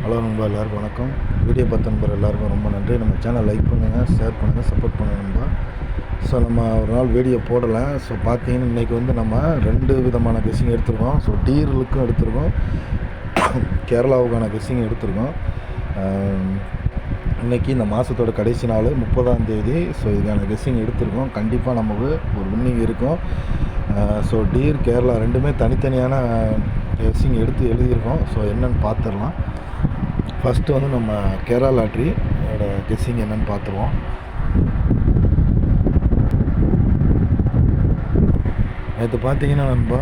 Hello நண்பா, எல்லாருக்கும் வணக்கம். வீடியோ பார்த்த நண்பர் எல்லாருக்கும் ரொம்ப நன்றி. நம்ம சேனல் லைக் பண்ணுங்கள், ஷேர் பண்ணுங்கள், சப்போர்ட் பண்ணுங்கள் நண்பா. ஸோ நம்ம ஒரு நாள் வீடியோ போடலை. ஸோ பார்த்தீங்கன்னா இன்றைக்கி வந்து நம்ம 2 விதமான கெஸ்ஸிங் எடுத்துருக்கோம். ஸோ டீர்களுக்கும் எடுத்துருக்கோம், கேரளாவுக்கான கெஸ்ஸிங் எடுத்துருக்கோம். இன்றைக்கி இந்த மாதத்தோட கடைசி நாள் 30ஆம் தேதி. ஸோ இதுக்கான கெஸ்ஸிங் எடுத்துருக்கோம். கண்டிப்பாக நமக்கு ஒரு வின்னிங் இருக்கும். ஸோ டீர் கேரளா ரெண்டுமே தனித்தனியான கெஸ்ஸிங் எடுத்து எழுதியிருக்கோம். ஸோ என்னென்னு பார்த்துடலாம். ஃபஸ்ட்டு வந்து நம்ம கேரளா லாட்ரியோட கெஸ்ஸிங் என்னென்னு பார்த்துருவோம். நேற்று பார்த்தீங்கன்னா நண்பா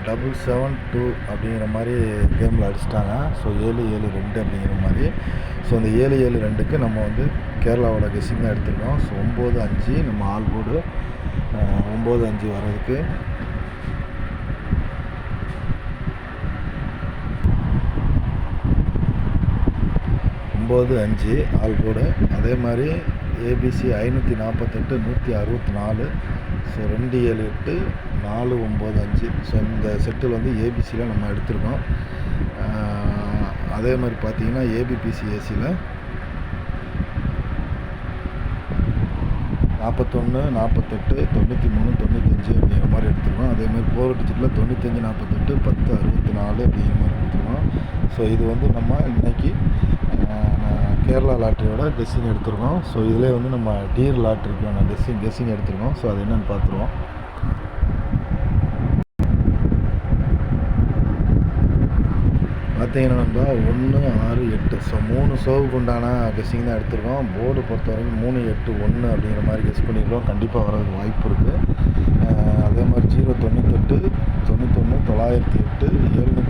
772 அப்படிங்கிற மாதிரி கேமில் அடிச்சிட்டாங்க. ஸோ 772 அப்படிங்கிற மாதிரி. ஸோ அந்த 772க்கு நம்ம வந்து கேரளாவோட கெஸ்ஸிங் தான் எடுத்துருக்கோம். ஸோ 95 நம்ம ஆல் போர்டு 95 வர்றதுக்கு 95 ஆல் போர்டு. அதே மாதிரி ஏபிசி 548 164. ஸோ 278 495. ஸோ இந்த செட்டில் வந்து ஏபிசியில் நம்ம எடுத்துருக்கோம். அதே மாதிரி பார்த்தீங்கன்னா ஏபிபிசி ஏசியில் 41 48 93 95 அப்படிங்கிற மாதிரி எடுத்துருக்கோம். அதேமாதிரி 4 டிஜிட்டில் 95 48 10 64 அப்படிங்கிற மாதிரி எடுத்துருக்கோம். ஸோ இது வந்து நம்ம இன்றைக்கி கேரளா லாட்ரியோட கெஸ்ஸிங் எடுத்துருக்கோம். ஸோ இதிலே வந்து நம்ம டீர் லாட்ரிக்கான கெஸ்ஸிங் எடுத்துருக்கோம். ஸோ அது என்னென்னு பார்த்துருவோம். பார்த்தீங்கன்னா நம்ம 1 6 8. ஸோ 3 ஷோவுக்கு உண்டான கெஸ்ஸிங் தான் எடுத்துருக்கோம். போர்டு பொறுத்த வரைக்கும் 3 8 1 அப்படிங்கிற மாதிரி கெஸ் பண்ணியிருக்கோம். கண்டிப்பாக வரதுக்கு வாய்ப்பு இருக்குது. அதே மாதிரி 098 91 908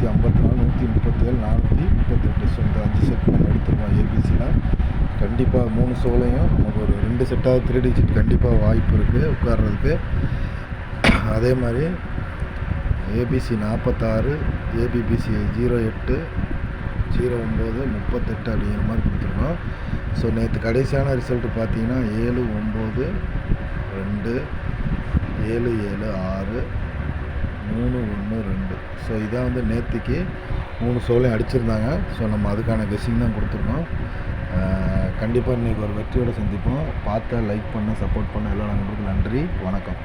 754 137 438. ஸோ இந்த 5 செட் நம்ம எடுத்துருக்கோம் ஏபிசியில். கண்டிப்பாக 3 ஷோலையும் நமக்கு ஒரு 2 செட்டாக 3 டிஜிட் கண்டிப்பாக வாய்ப்பு இருக்குது உட்கார்றதுக்கு. அதே மாதிரி ஏபிசி 46 ஏபிபிசி 08 09 38 அப்படிங்கிற மாதிரி கொடுத்துருக்கோம். ஸோ நேற்று கடைசியான ரிசல்ட்டு பார்த்தீங்கன்னா 7 9 2 7 7 6 3 1 2. ஸோ இதான் வந்து நேற்றுக்கு 3 ஷோலையும் அடிச்சிருந்தாங்க. ஸோ நம்ம அதுக்கான கெஸ்ஸிங் தான் கொடுத்துருக்கோம். கண்டிப்பாக இன்றைக்கி ஒரு வெற்றியோடு சந்திப்போம். பார்த்த லைக் பண்ண, சப்போர்ட் பண்ண எல்லா நண்பர்களுக்கும் நன்றி, வணக்கம்.